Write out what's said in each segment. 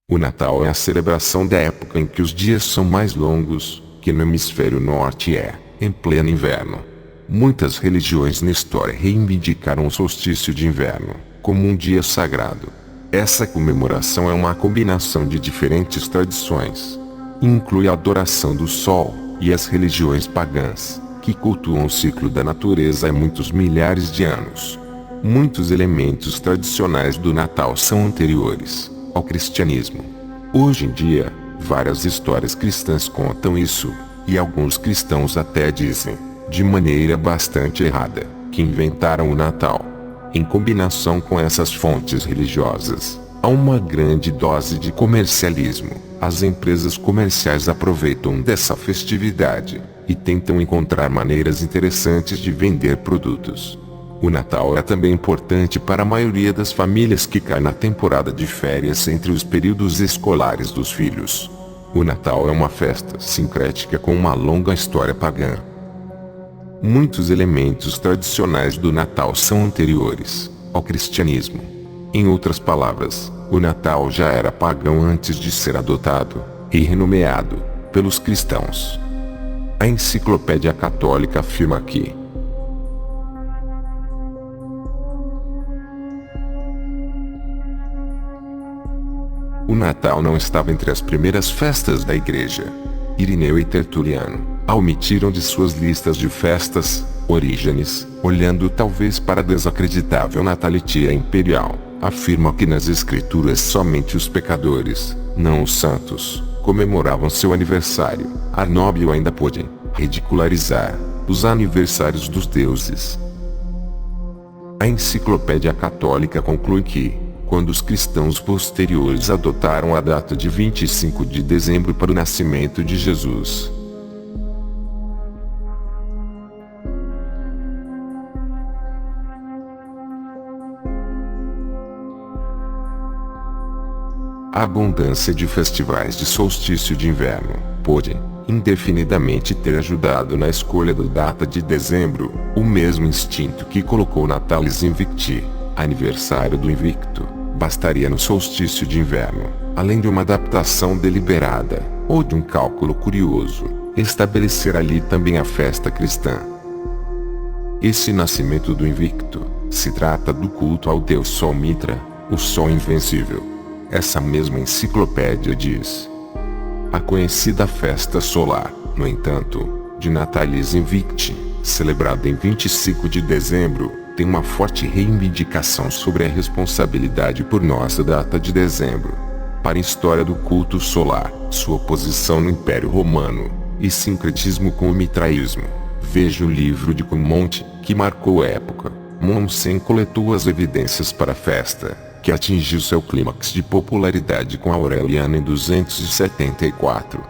O Natal é a celebração da época em que os dias são mais longos, que no hemisfério norte é, em pleno inverno. Muitas religiões na história reivindicaram o solstício de inverno, como um dia sagrado. Essa comemoração é uma combinação de diferentes tradições. Inclui a adoração do sol, e as religiões pagãs, que cultuam o ciclo da natureza há muitos milhares de anos. Muitos elementos tradicionais do Natal são anteriores ao cristianismo. Hoje em dia, várias histórias cristãs contam isso, e alguns cristãos até dizem, de maneira bastante errada, que inventaram o Natal. Em combinação com essas fontes religiosas, há uma grande dose de comercialismo. As empresas comerciais aproveitam dessa festividade e tentam encontrar maneiras interessantes de vender produtos. O Natal é também importante para a maioria das famílias que cai na temporada de férias entre os períodos escolares dos filhos. O Natal é uma festa sincrética com uma longa história pagã. Muitos elementos tradicionais do Natal são anteriores ao cristianismo. Em outras palavras, o Natal já era pagão antes de ser adotado e renomeado pelos cristãos. A Enciclopédia Católica afirma que o Natal não estava entre as primeiras festas da Igreja. Irineu e Tertuliano a omitiram de suas listas de festas. Orígenes, olhando talvez para a desacreditável natalitia imperial, afirma que nas escrituras somente os pecadores, não os santos, comemoravam seu aniversário. Arnóbio ainda pôde ridicularizar os aniversários dos deuses. A Enciclopédia Católica conclui que, quando os cristãos posteriores adotaram a data de 25 de dezembro para o nascimento de Jesus, a abundância de festivais de solstício de inverno pode, indefinidamente, ter ajudado na escolha da data de dezembro, o mesmo instinto que colocou Natalis Invicti, aniversário do Invicto, bastaria no solstício de inverno, além de uma adaptação deliberada, ou de um cálculo curioso, estabelecer ali também a festa cristã. Esse nascimento do Invicto, se trata do culto ao deus Sol Mitra, o Sol Invencível. Essa mesma enciclopédia diz: a conhecida festa solar, no entanto, de Natalis Invicti, celebrada em 25 de dezembro, tem uma forte reivindicação sobre a responsabilidade por nossa data de dezembro. Para a história do culto solar, sua oposição no Império Romano, e sincretismo com o mitraísmo, veja o livro de Comonte, que marcou a época. Mommsen coletou as evidências para a festa, que atingiu seu clímax de popularidade com Aureliano em 274.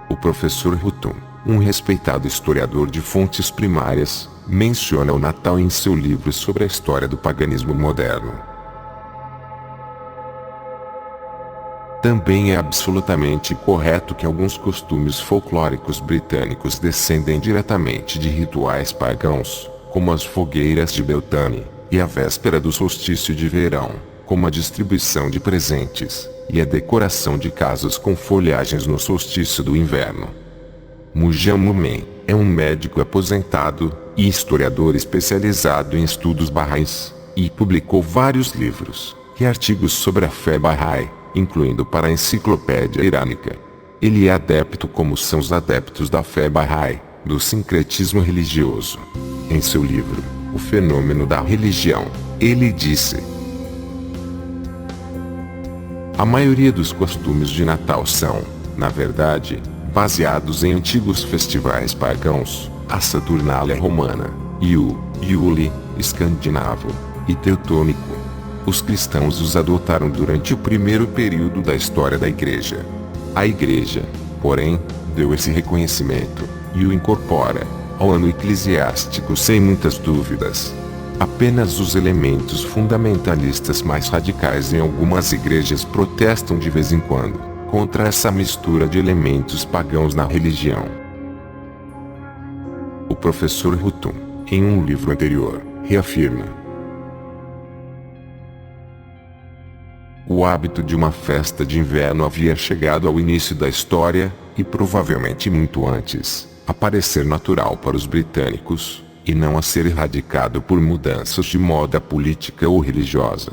O professor Hutton, um respeitado historiador de fontes primárias, menciona o Natal em seu livro sobre a história do paganismo moderno. Também é absolutamente correto que alguns costumes folclóricos britânicos descendem diretamente de rituais pagãos, como as fogueiras de Beltane, e a véspera do solstício de verão, como a distribuição de presentes, e a decoração de casas com folhagens no solstício do inverno. Mujan Mumen é um médico aposentado e historiador especializado em estudos Bahá'ís, e publicou vários livros e artigos sobre a fé Bahá'í, incluindo para a Enciclopédia Irânica. Ele é adepto, como são os adeptos da fé Bahá'í, do sincretismo religioso. Em seu livro, O Fenômeno da Religião, ele disse: a maioria dos costumes de Natal são, na verdade, baseados em antigos festivais pagãos, a Saturnália romana, e o Yule, escandinavo, e teutônico. Os cristãos os adotaram durante o primeiro período da história da Igreja. A Igreja, porém, deu esse reconhecimento, e o incorpora, ao ano eclesiástico sem muitas dúvidas. Apenas os elementos fundamentalistas mais radicais em algumas igrejas protestam de vez em quando contra essa mistura de elementos pagãos na religião. O professor Hutton, em um livro anterior, reafirma: O hábito de uma festa de inverno havia chegado ao início da história, e provavelmente muito antes, a parecer natural para os britânicos, e não a ser erradicado por mudanças de moda política ou religiosa.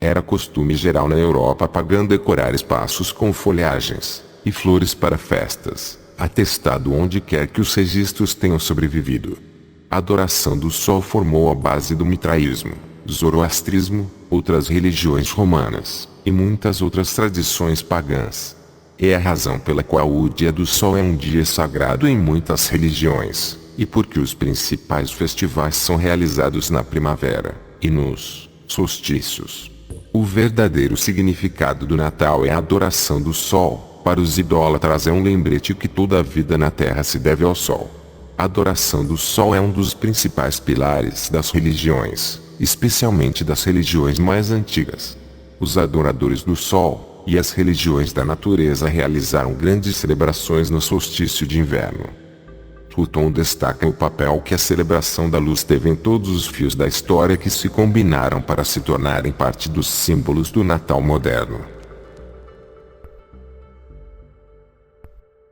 Era costume geral na Europa pagã decorar espaços com folhagens e flores para festas, atestado onde quer que os registros tenham sobrevivido. A adoração do sol formou a base do mitraísmo, zoroastrismo, outras religiões romanas, e muitas outras tradições pagãs. É a razão pela qual o dia do sol é um dia sagrado em muitas religiões, e porque os principais festivais são realizados na primavera, e nos solstícios. O verdadeiro significado do Natal é a adoração do sol. Para os idólatras é um lembrete que toda a vida na terra se deve ao sol. A adoração do sol é um dos principais pilares das religiões, especialmente das religiões mais antigas. Os adoradores do sol e as religiões da natureza realizaram grandes celebrações no solstício de inverno. Hutton destaca o papel que a celebração da luz teve em todos os fios da história que se combinaram para se tornarem parte dos símbolos do Natal moderno.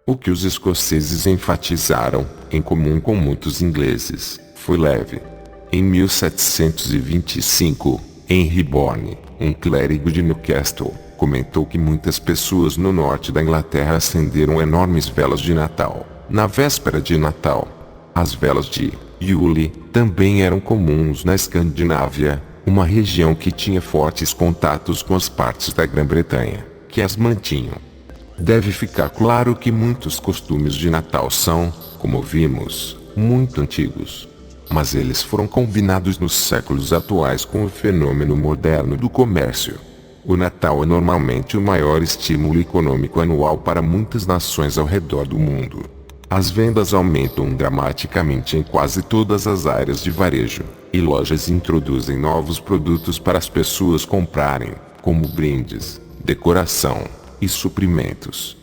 O que os escoceses enfatizaram, em comum com muitos ingleses, foi leve. Em 1725, Henry Bourne, um clérigo de Newcastle, comentou que muitas pessoas no norte da Inglaterra acenderam enormes velas de Natal, na véspera de Natal. As velas de Yule também eram comuns na Escandinávia, uma região que tinha fortes contatos com as partes da Grã-Bretanha, que as mantinham. Deve ficar claro que muitos costumes de Natal são, como vimos, muito antigos. Mas eles foram combinados nos séculos atuais com o fenômeno moderno do comércio. O Natal é normalmente o maior estímulo econômico anual para muitas nações ao redor do mundo. As vendas aumentam dramaticamente em quase todas as áreas de varejo, e lojas introduzem novos produtos para as pessoas comprarem, como brindes, decoração e suprimentos.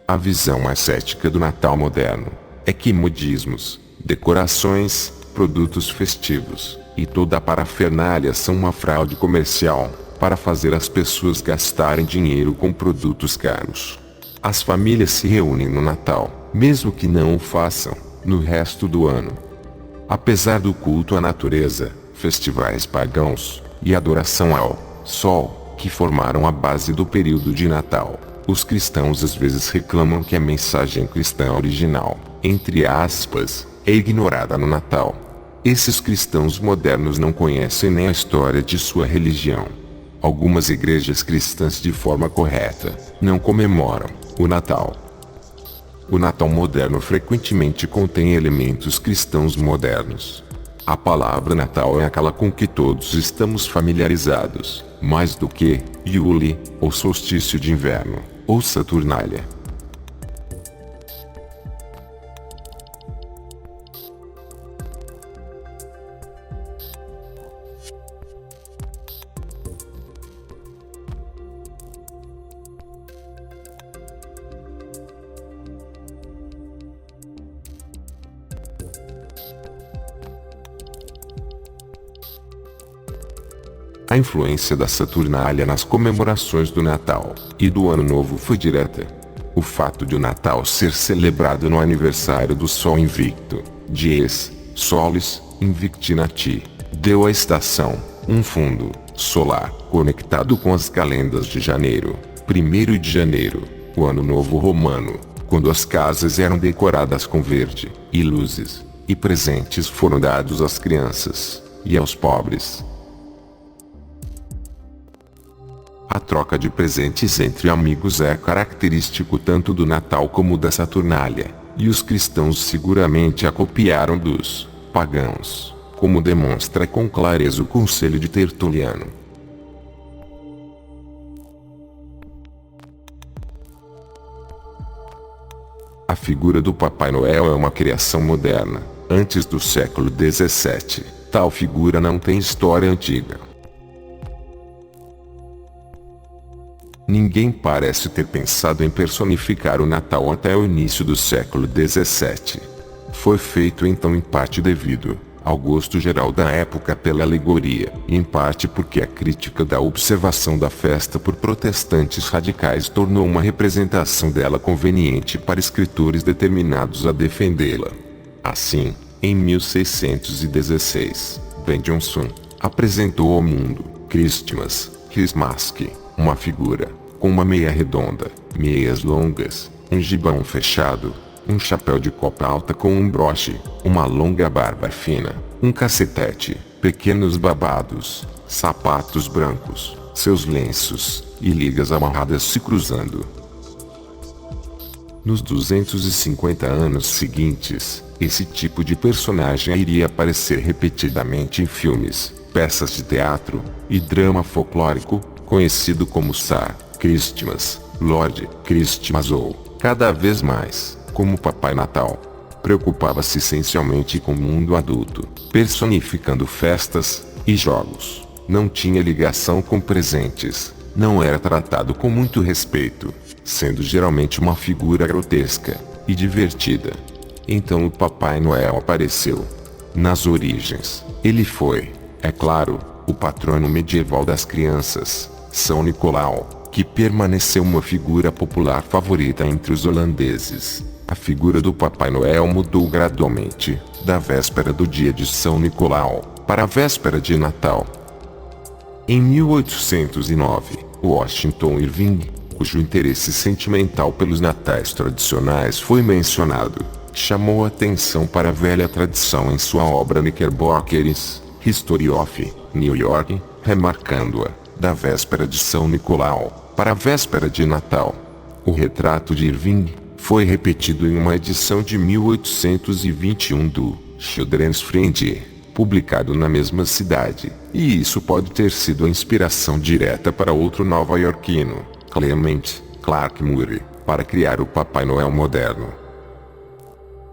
A visão mais cética do Natal moderno é que modismos, decorações, produtos festivos e toda a parafernália são uma fraude comercial para fazer as pessoas gastarem dinheiro com produtos caros. As famílias se reúnem no Natal, mesmo que não o façam no resto do ano. Apesar do culto à natureza, festivais pagãos e adoração ao sol, que formaram a base do período de Natal, os cristãos às vezes reclamam que a mensagem cristã original, entre aspas, é ignorada no Natal. Esses cristãos modernos não conhecem nem a história de sua religião. Algumas igrejas cristãs de forma correta não comemoram o Natal. O Natal moderno frequentemente contém elementos cristãos modernos. A palavra Natal é aquela com que todos estamos familiarizados, mais do que Yule, ou solstício de inverno, ou Saturnália. A influência da Saturnália nas comemorações do Natal e do Ano Novo foi direta. O fato de o Natal ser celebrado no aniversário do Sol Invicto, Dies Solis Invictinati, deu à estação um fundo solar conectado com as calendas de janeiro, 1º de janeiro, o Ano Novo Romano, quando as casas eram decoradas com verde e luzes, e presentes foram dados às crianças e aos pobres. A troca de presentes entre amigos é característico tanto do Natal como da Saturnália, e os cristãos seguramente a copiaram dos pagãos, como demonstra com clareza o conselho de Tertuliano. A figura do Papai Noel é uma criação moderna, antes do século XVII. Tal figura não tem história antiga. Ninguém parece ter pensado em personificar o Natal até o início do século XVII. Foi feito então em parte devido ao gosto geral da época pela alegoria, e em parte porque a crítica da observação da festa por protestantes radicais tornou uma representação dela conveniente para escritores determinados a defendê-la. Assim, em 1616, Ben Jonson apresentou ao mundo Christmas, uma figura com uma meia redonda, meias longas, um gibão fechado, um chapéu de copa alta com um broche, uma longa barba fina, um cacetete, pequenos babados, sapatos brancos, seus lenços e ligas amarradas se cruzando. Nos 250 anos seguintes, esse tipo de personagem iria aparecer repetidamente em filmes, peças de teatro e drama folclórico, conhecido como Sir Christmas, Lord Christmas ou, cada vez mais, como Papai Natal. Preocupava-se essencialmente com o mundo adulto, personificando festas e jogos. Não tinha ligação com presentes, não era tratado com muito respeito, sendo geralmente uma figura grotesca e divertida. Então o Papai Noel apareceu. Nas origens, ele foi, é claro, o patrono medieval das crianças, São Nicolau, que permaneceu uma figura popular favorita entre os holandeses. A figura do Papai Noel mudou gradualmente, da véspera do dia de São Nicolau, para a véspera de Natal. Em 1809, Washington Irving, cujo interesse sentimental pelos natais tradicionais foi mencionado, chamou atenção para a velha tradição em sua obra Knickerbocker's History of New York, remarcando-a, da véspera de São Nicolau, para a véspera de Natal. O retrato de Irving foi repetido em uma edição de 1821 do Children's Friend, publicado na mesma cidade, e isso pode ter sido a inspiração direta para outro nova-iorquino, Clement Clark Moore, para criar o Papai Noel moderno.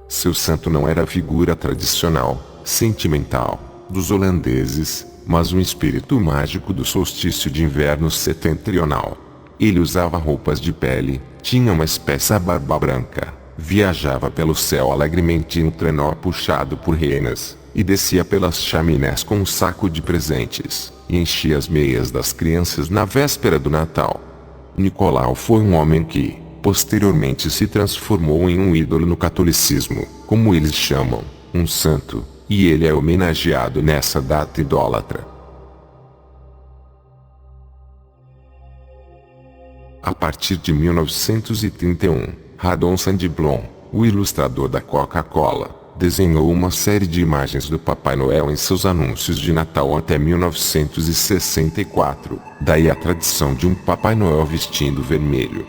Seu santo não era a figura tradicional, sentimental, dos holandeses, mas um espírito mágico do solstício de inverno setentrional. Ele usava roupas de pele, tinha uma espessa barba branca, viajava pelo céu alegremente em um trenó puxado por renas, e descia pelas chaminés com um saco de presentes, e enchia as meias das crianças na véspera do Natal. Nicolau foi um homem que, posteriormente se transformou em um ídolo no catolicismo, como eles chamam, um santo, e ele é homenageado nessa data idólatra. A partir de 1931, Radon Sandblom, o ilustrador da Coca-Cola, desenhou uma série de imagens do Papai Noel em seus anúncios de Natal até 1964, daí a tradição de um Papai Noel vestindo vermelho.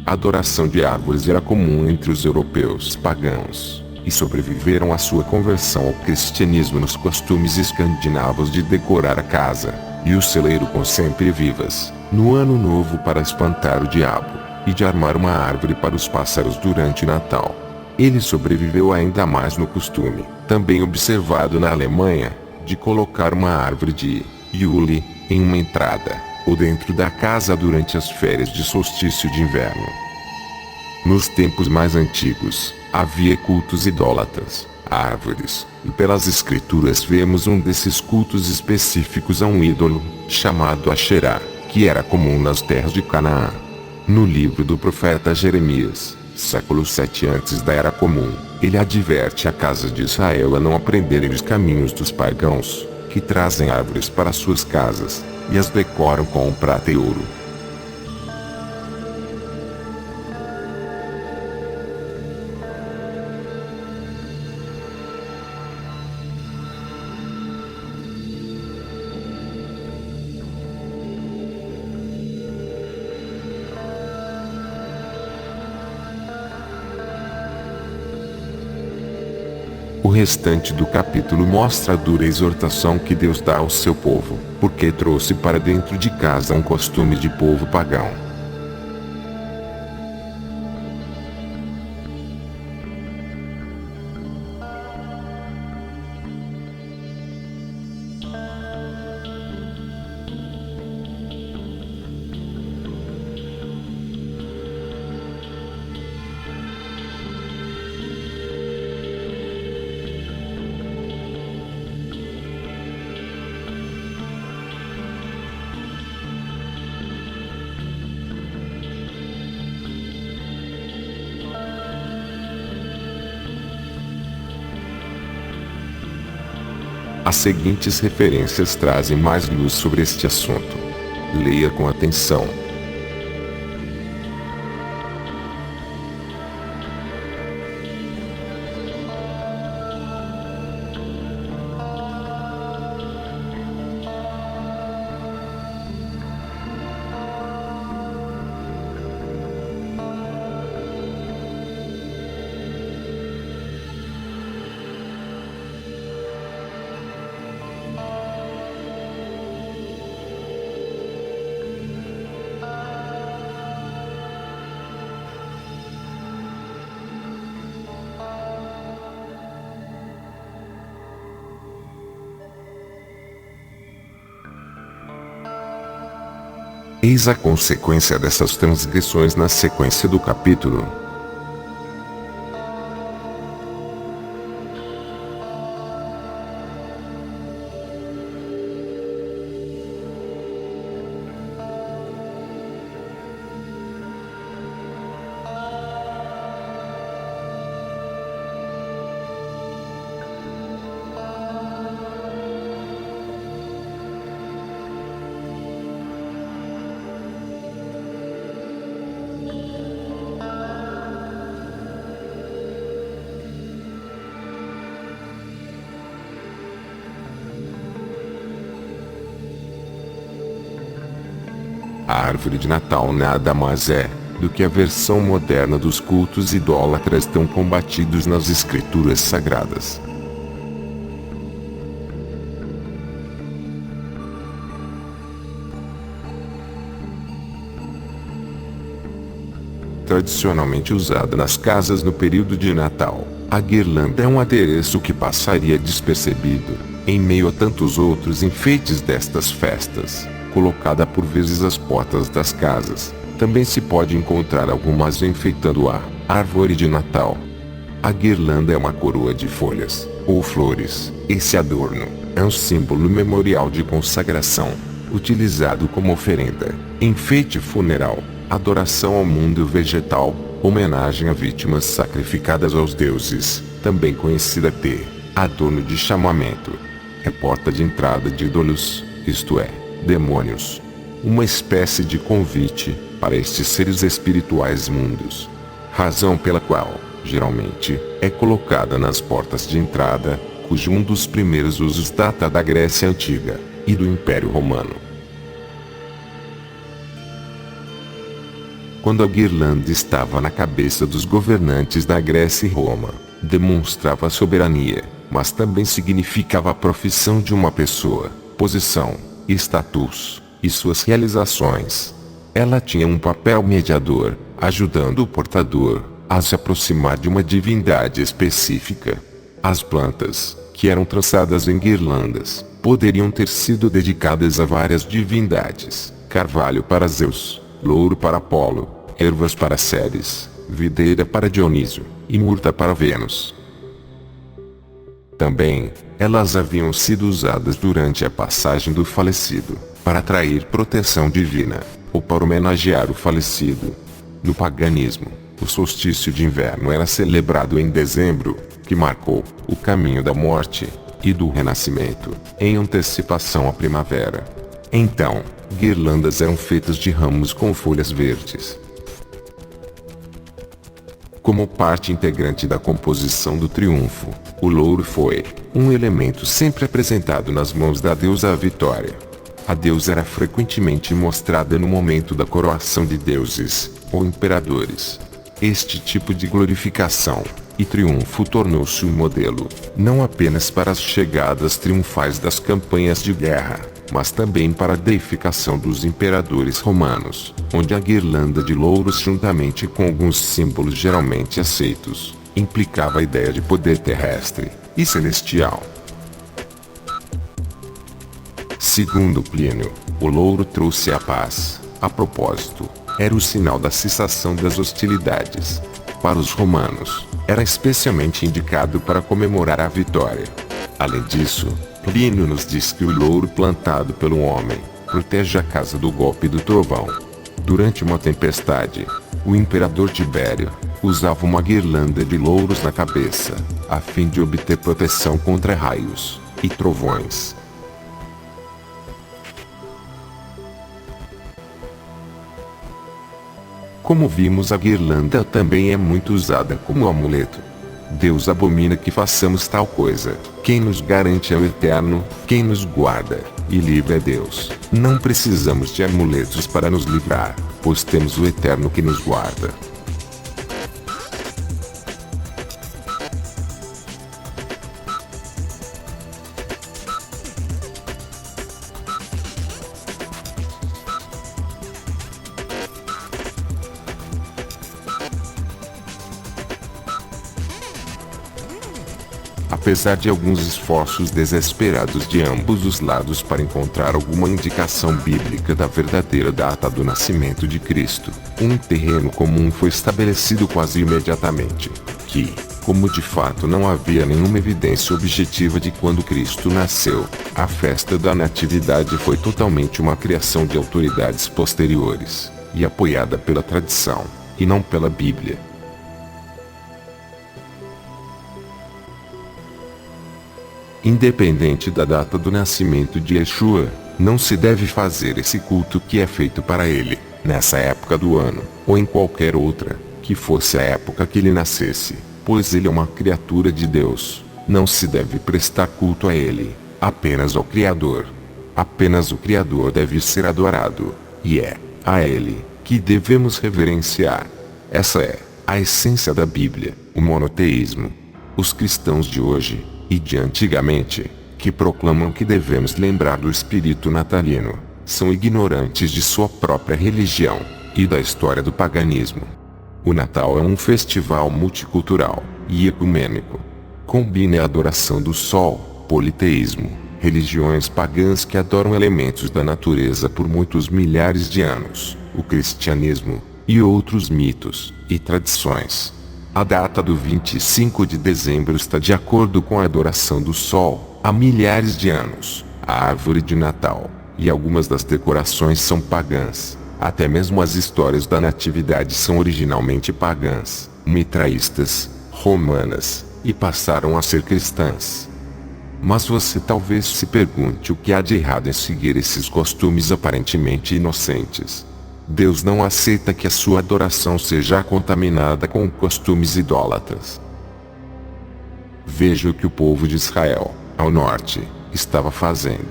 A adoração de árvores era comum entre os europeus pagãos, e sobreviveram à sua conversão ao cristianismo nos costumes escandinavos de decorar a casa e o celeiro com sempre-vivas, no ano novo para espantar o diabo, e de armar uma árvore para os pássaros durante Natal. Ele sobreviveu ainda mais no costume, também observado na Alemanha, de colocar uma árvore de Yule, em uma entrada, ou dentro da casa durante as férias de solstício de inverno. Nos tempos mais antigos, havia cultos idólatras, árvores, e pelas escrituras vemos um desses cultos específicos a um ídolo, chamado Asherá, que era comum nas terras de Canaã. No livro do profeta Jeremias, século 7 antes da Era Comum, ele adverte a casa de Israel a não aprenderem os caminhos dos pagãos, que trazem árvores para suas casas, e as decoram com prata e ouro. O restante do capítulo mostra a dura exortação que Deus dá ao seu povo, porque trouxe para dentro de casa um costume de povo pagão. As seguintes referências trazem mais luz sobre este assunto. Leia com atenção. Eis a consequência dessas transgressões na sequência do capítulo. A árvore de Natal nada mais é do que a versão moderna dos cultos idólatras tão combatidos nas escrituras sagradas. Tradicionalmente usada nas casas no período de Natal, a guirlanda é um adereço que passaria despercebido, em meio a tantos outros enfeites destas festas, colocada por vezes às portas das casas. Também se pode encontrar algumas enfeitando a árvore de Natal. A guirlanda é uma coroa de folhas, ou flores. Esse adorno é um símbolo memorial de consagração, utilizado como oferenda, enfeite funeral, adoração ao mundo vegetal, homenagem a vítimas sacrificadas aos deuses, também conhecida por adorno de chamamento. É porta de entrada de ídolos, isto é, demônios. Uma espécie de convite para estes seres espirituais mundos. Razão pela qual, geralmente, é colocada nas portas de entrada, cujo um dos primeiros usos data da Grécia Antiga e do Império Romano. Quando a guirlanda estava na cabeça dos governantes da Grécia e Roma, demonstrava soberania, mas também significava a profissão de uma pessoa, posição, status e suas realizações. Ela tinha um papel mediador, ajudando o portador a se aproximar de uma divindade específica. As plantas, que eram trançadas em guirlandas, poderiam ter sido dedicadas a várias divindades: carvalho para Zeus, louro para Apolo, ervas para Ceres, videira para Dionísio, e murta para Vênus. Também, elas haviam sido usadas durante a passagem do falecido, para atrair proteção divina, ou para homenagear o falecido. No paganismo, o solstício de inverno era celebrado em dezembro, que marcou o caminho da morte e do renascimento, em antecipação à primavera. Então, guirlandas eram feitas de ramos com folhas verdes. Como parte integrante da composição do triunfo, o louro foi um elemento sempre apresentado nas mãos da deusa Vitória. A deusa era frequentemente mostrada no momento da coroação de deuses ou imperadores. Este tipo de glorificação e triunfo tornou-se um modelo, não apenas para as chegadas triunfais das campanhas de guerra, mas também para a deificação dos imperadores romanos, onde a guirlanda de louros, juntamente com alguns símbolos geralmente aceitos, implicava a ideia de poder terrestre e celestial. Segundo Plínio, o louro trouxe a paz. A propósito, era o sinal da cessação das hostilidades. Para os romanos, era especialmente indicado para comemorar a vitória. Além disso, Plínio nos diz que o louro plantado pelo homem protege a casa do golpe do trovão. Durante uma tempestade, o imperador Tibério usava uma guirlanda de louros na cabeça, a fim de obter proteção contra raios e trovões. Como vimos, a guirlanda também é muito usada como amuleto. Deus abomina que façamos tal coisa. Quem nos garante é o Eterno, quem nos guarda e livra é Deus. Não precisamos de amuletos para nos livrar, pois temos o Eterno que nos guarda. Apesar de alguns esforços desesperados de ambos os lados para encontrar alguma indicação bíblica da verdadeira data do nascimento de Cristo, um terreno comum foi estabelecido quase imediatamente, que, como de fato não havia nenhuma evidência objetiva de quando Cristo nasceu, a festa da Natividade foi totalmente uma criação de autoridades posteriores, e apoiada pela tradição, e não pela Bíblia. Independente da data do nascimento de Yeshua, não se deve fazer esse culto que é feito para ele, nessa época do ano, ou em qualquer outra, que fosse a época que ele nascesse, pois ele é uma criatura de Deus. Não se deve prestar culto a ele, apenas ao Criador. Apenas o Criador deve ser adorado, e é a ele que devemos reverenciar. Essa é a essência da Bíblia, o monoteísmo. Os cristãos de hoje, e de antigamente, que proclamam que devemos lembrar do espírito natalino, são ignorantes de sua própria religião e da história do paganismo. O Natal é um festival multicultural e ecumênico. Combina a adoração do sol, politeísmo, religiões pagãs que adoram elementos da natureza por muitos milhares de anos, o cristianismo e outros mitos e tradições. A data do 25 de dezembro está de acordo com a adoração do sol, há milhares de anos, a árvore de Natal, e algumas das decorações são pagãs. Até mesmo as histórias da natividade são originalmente pagãs, mitraístas, romanas, e passaram a ser cristãs. Mas você talvez se pergunte o que há de errado em seguir esses costumes aparentemente inocentes. Deus não aceita que a sua adoração seja contaminada com costumes idólatras. Veja o que o povo de Israel, ao norte, estava fazendo.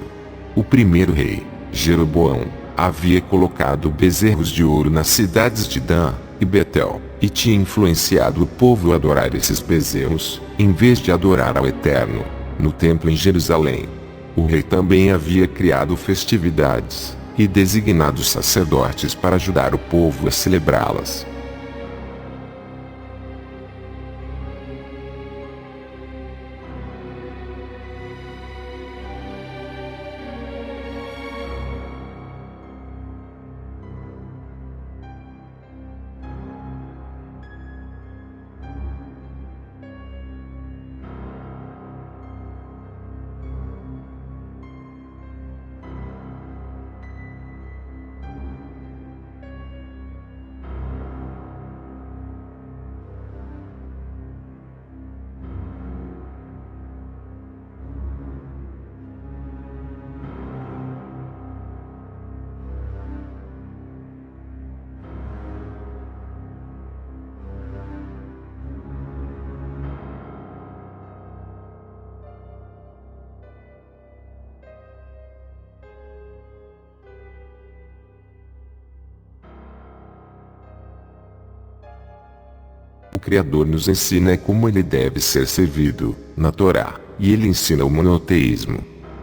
O primeiro rei, Jeroboão, havia colocado bezerros de ouro nas cidades de Dan e Betel, e tinha influenciado o povo a adorar esses bezerros, em vez de adorar ao Eterno, no templo em Jerusalém. O rei também havia criado festividades e designado sacerdotes para ajudar o povo a celebrá-las. Criador nos ensina como ele deve ser servido, na Torá, e ele ensina o monoteísmo.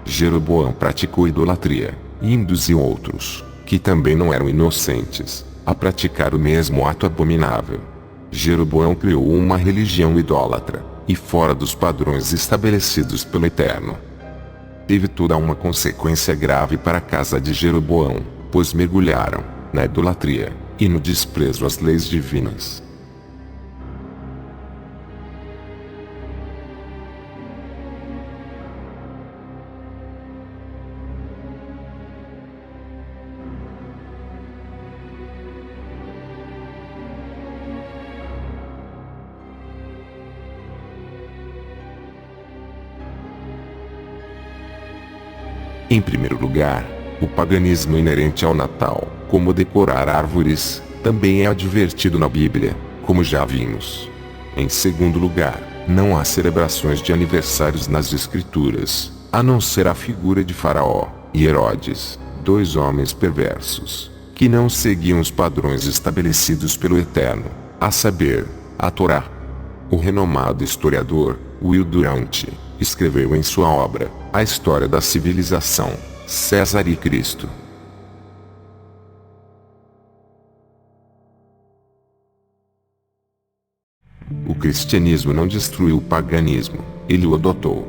Jeroboão praticou idolatria, e induziu outros, que também não eram inocentes, a praticar o mesmo ato abominável. Jeroboão criou uma religião idólatra, e fora dos padrões estabelecidos pelo Eterno. Teve toda uma consequência grave para a casa de Jeroboão, pois mergulharam na idolatria e no desprezo às leis divinas. Em primeiro lugar, o paganismo inerente ao Natal, como decorar árvores, também é advertido na Bíblia, como já vimos. Em segundo lugar, não há celebrações de aniversários nas Escrituras, a não ser a figura de Faraó e Herodes, dois homens perversos, que não seguiam os padrões estabelecidos pelo Eterno, a saber, a Torá. O renomado historiador, Will Durant, escreveu em sua obra, A História da Civilização, César e Cristo. O cristianismo não destruiu o paganismo, ele o adotou.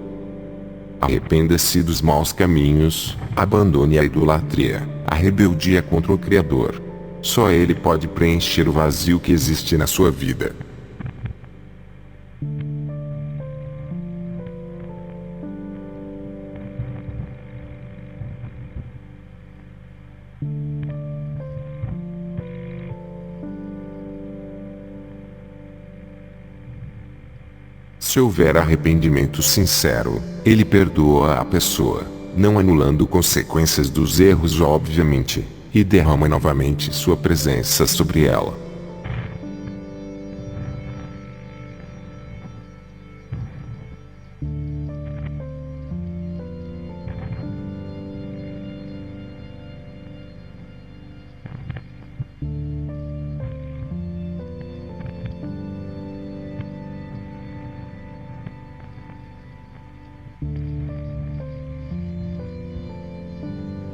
Arrependa-se dos maus caminhos, abandone a idolatria, a rebeldia contra o Criador. Só ele pode preencher o vazio que existe na sua vida. Se houver arrependimento sincero, ele perdoa a pessoa, não anulando consequências dos erros obviamente, e derrama novamente sua presença sobre ela.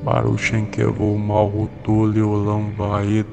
Baruch Enkevo Malhutu Leolam Vaed